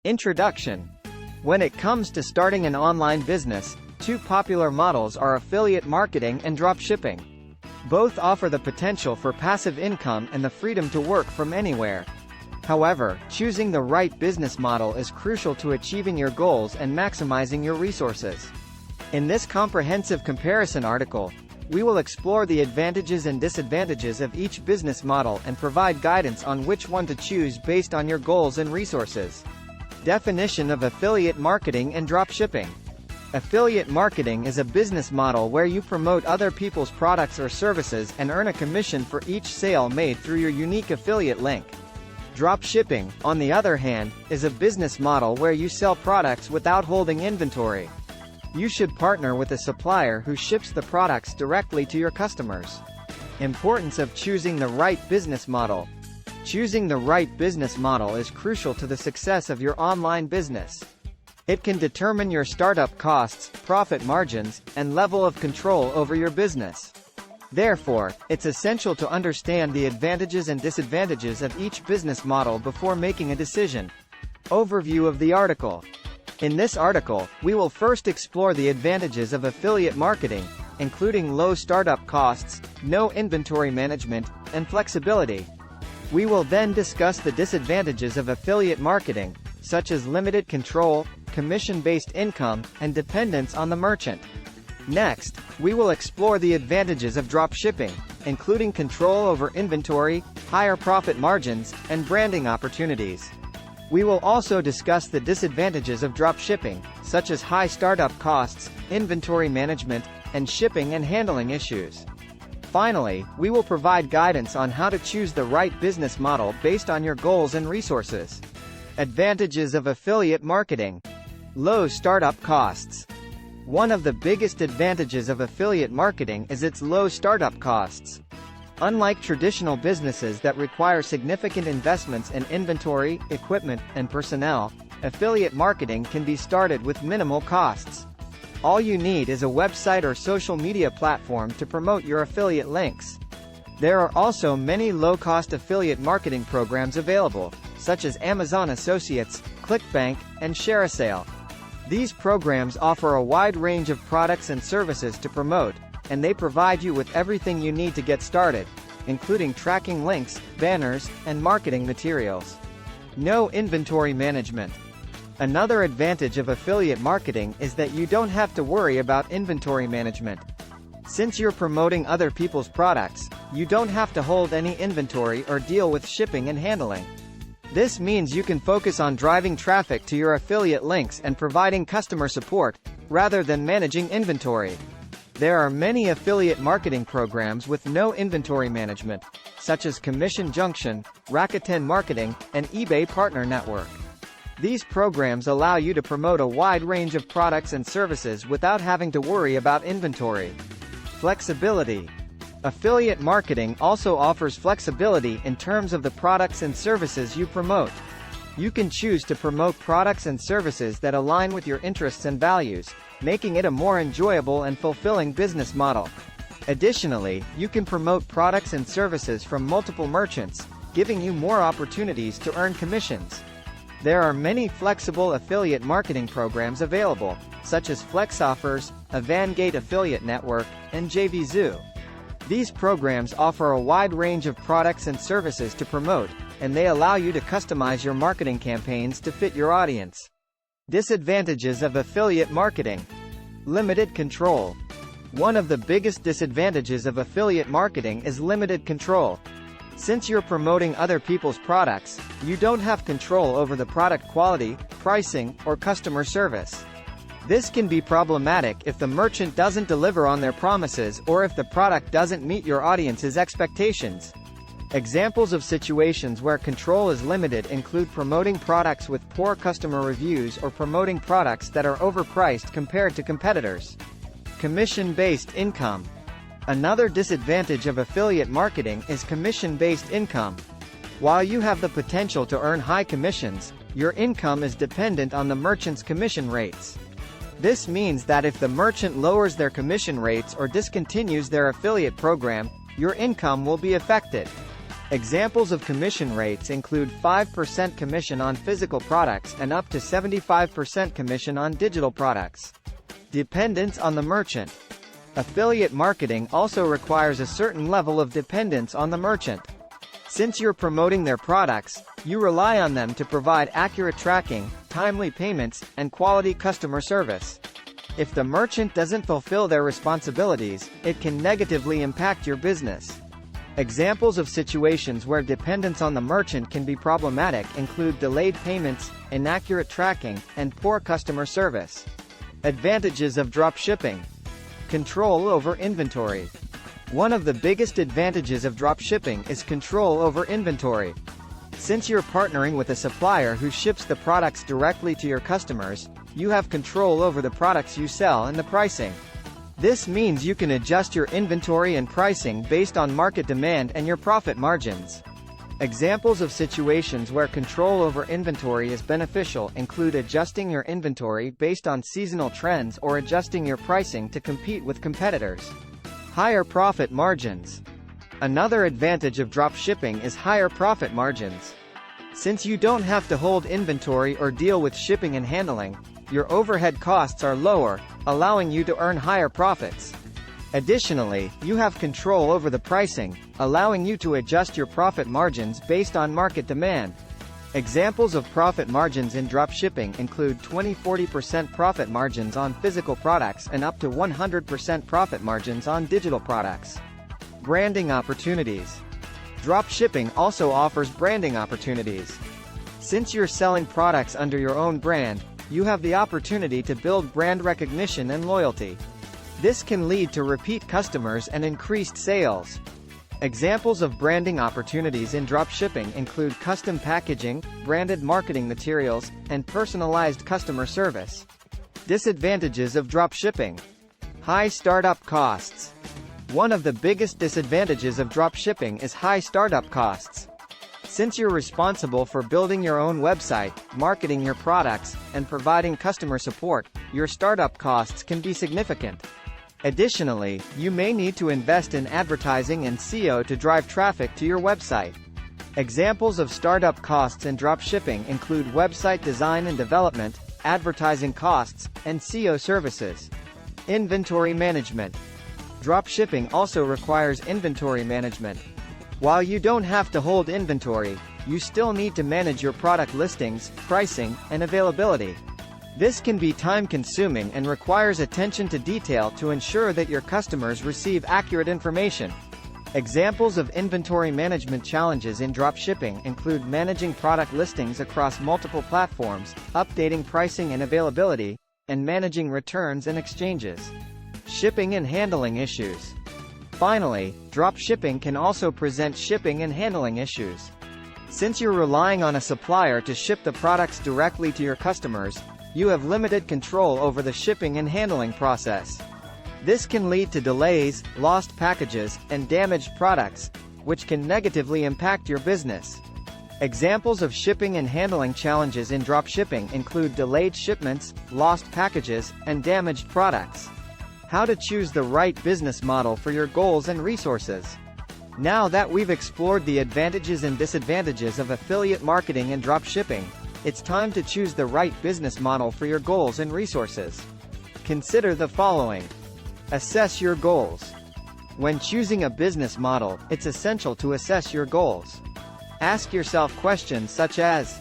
Introduction. When it comes to starting an online business, two popular models are affiliate marketing and dropshipping. Both offer the potential for passive income and the freedom to work from anywhere. However, choosing the right business model is crucial to achieving your goals and maximizing your resources. In this comprehensive comparison article, we will explore the advantages and disadvantages of each business model and provide guidance on which one to choose based on your goals and resources. Definition of affiliate marketing and dropshipping. Affiliate marketing is a business model where you promote other people's products or services and earn a commission for each sale made through your unique affiliate link. Dropshipping, on the other hand, is a business model where you sell products without holding inventory. You should partner with a supplier who ships the products directly to your customers. Importance of choosing the right business model. Choosing the right business model is crucial to the success of your online business. It can determine your startup costs, profit margins, and level of control over your business. Therefore, it's essential to understand the advantages and disadvantages of each business model before making a decision. Overview of the article. In this article, we will first explore the advantages of affiliate marketing, including low startup costs, no inventory management, and flexibility. We will then discuss the disadvantages of affiliate marketing, such as limited control, commission-based income, and dependence on the merchant. Next, we will explore the advantages of dropshipping, including control over inventory, higher profit margins, and branding opportunities. We will also discuss the disadvantages of dropshipping, such as high startup costs, inventory management, and shipping and handling issues. Finally, we will provide guidance on how to choose the right business model based on your goals and resources. Advantages of affiliate marketing. Low startup costs. One of the biggest advantages of affiliate marketing is its low startup costs. Unlike traditional businesses that require significant investments in inventory, equipment, and personnel, affiliate marketing can be started with minimal costs. All you need is a website or social media platform to promote your affiliate links. There are also many low-cost affiliate marketing programs available, such as Amazon Associates, ClickBank, and ShareASale. These programs offer a wide range of products and services to promote, and they provide you with everything you need to get started, including tracking links, banners, and marketing materials. No inventory management. Another advantage of affiliate marketing is that you don't have to worry about inventory management. Since you're promoting other people's products, you don't have to hold any inventory or deal with shipping and handling. This means you can focus on driving traffic to your affiliate links and providing customer support, rather than managing inventory. There are many affiliate marketing programs with no inventory management, such as Commission Junction, Rakuten Marketing, and eBay Partner Network. These programs allow you to promote a wide range of products and services without having to worry about inventory. Flexibility. Affiliate marketing also offers flexibility in terms of the products and services you promote. You can choose to promote products and services that align with your interests and values, making it a more enjoyable and fulfilling business model. Additionally, you can promote products and services from multiple merchants, giving you more opportunities to earn commissions. There are many flexible affiliate marketing programs available, such as Flex Offers, Avangate Affiliate Network, and JVZoo. These programs offer a wide range of products and services to promote, and they allow you to customize your marketing campaigns to fit your audience. Disadvantages of affiliate marketing. Limited control. One of the biggest disadvantages of affiliate marketing is limited control. Since you're promoting other people's products, you don't have control over the product quality, pricing, or customer service. This can be problematic if the merchant doesn't deliver on their promises or if the product doesn't meet your audience's expectations. Examples of situations where control is limited include promoting products with poor customer reviews or promoting products that are overpriced compared to competitors. Commission-based income. Another disadvantage of affiliate marketing is commission-based income. While you have the potential to earn high commissions, your income is dependent on the merchant's commission rates. This means that if the merchant lowers their commission rates or discontinues their affiliate program, your income will be affected. Examples of commission rates include 5% commission on physical products and up to 75% commission on digital products. Dependence on the merchant. Affiliate marketing also requires a certain level of dependence on the merchant. Since you're promoting their products, you rely on them to provide accurate tracking, timely payments, and quality customer service. If the merchant doesn't fulfill their responsibilities, it can negatively impact your business. Examples of situations where dependence on the merchant can be problematic include delayed payments, inaccurate tracking, and poor customer service. Advantages of dropshipping. Control over inventory. One of the biggest advantages of dropshipping is control over inventory. Since you're partnering with a supplier who ships the products directly to your customers, you have control over the products you sell and the pricing. This means you can adjust your inventory and pricing based on market demand and your profit margins. Examples of situations where control over inventory is beneficial include adjusting your inventory based on seasonal trends or adjusting your pricing to compete with competitors. Higher profit margins. Another advantage of dropshipping is higher profit margins. Since you don't have to hold inventory or deal with shipping and handling, your overhead costs are lower, allowing you to earn higher profits. Additionally, you have control over the pricing, allowing you to adjust your profit margins based on market demand. Examples of profit margins in dropshipping include 20–40% profit margins on physical products and up to 100% profit margins on digital products. Branding opportunities. Dropshipping also offers branding opportunities. Since you're selling products under your own brand, you have the opportunity to build brand recognition and loyalty. This can lead to repeat customers and increased sales. Examples of branding opportunities in dropshipping include custom packaging, branded marketing materials, and personalized customer service. Disadvantages of dropshipping. High startup costs. One of the biggest disadvantages of dropshipping is high startup costs. Since you're responsible for building your own website, marketing your products, and providing customer support, your startup costs can be significant. Additionally, you may need to invest in advertising and SEO to drive traffic to your website. Examples of startup costs in dropshipping include website design and development, advertising costs, and SEO services. Inventory management. Dropshipping also requires inventory management. While you don't have to hold inventory, you still need to manage your product listings, pricing, and availability. This can be time-consuming and requires attention to detail to ensure that your customers receive accurate information. Examples of inventory management challenges in dropshipping include managing product listings across multiple platforms, updating pricing and availability, and managing returns and exchanges. Shipping and handling issues. Finally, dropshipping can also present shipping and handling issues. Since you're relying on a supplier to ship the products directly to your customers, you have limited control over the shipping and handling process. This can lead to delays, lost packages, and damaged products, which can negatively impact your business. Examples of shipping and handling challenges in dropshipping include delayed shipments, lost packages, and damaged products. How to choose the right business model for your goals and resources. Now that we've explored the advantages and disadvantages of affiliate marketing and dropshipping, it's time to choose the right business model for your goals and resources. Consider the following. Assess your goals. When choosing a business model, it's essential to assess your goals. Ask yourself questions such as: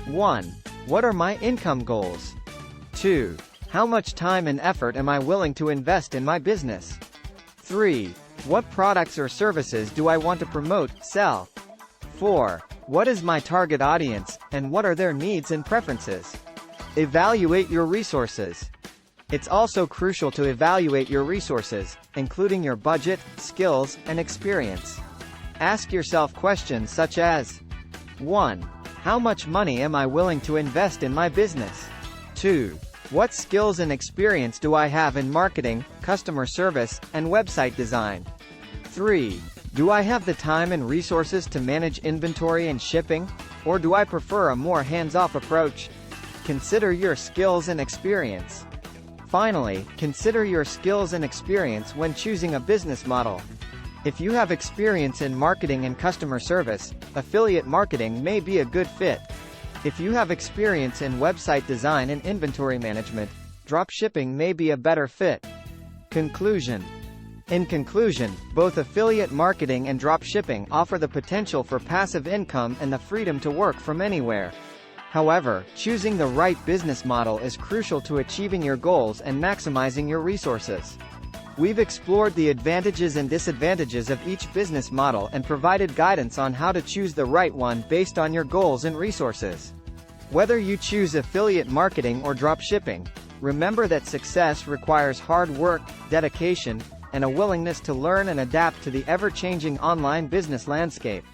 1. What are my income goals? 2. How much time and effort am I willing to invest in my business? 3. What products or services do I want to promote, sell? 4. What is my target audience, and what are their needs and preferences? Evaluate your resources. It's also crucial to evaluate your resources, including your budget, skills, and experience. Ask yourself questions such as: 1. How much money am I willing to invest in my business? 2. What skills and experience do I have in marketing, customer service, and website design? 3. Do I have the time and resources to manage inventory and shipping, or do I prefer a more hands-off approach? Consider your skills and experience. Finally, consider your skills and experience when choosing a business model. If you have experience in marketing and customer service, affiliate marketing may be a good fit. If you have experience in website design and inventory management, dropshipping may be a better fit. Conclusion. In conclusion, both affiliate marketing and dropshipping offer the potential for passive income and the freedom to work from anywhere. However, choosing the right business model is crucial to achieving your goals and maximizing your resources. We've explored the advantages and disadvantages of each business model and provided guidance on how to choose the right one based on your goals and resources. Whether you choose affiliate marketing or dropshipping, remember that success requires hard work, dedication, and a willingness to learn and adapt to the ever-changing online business landscape.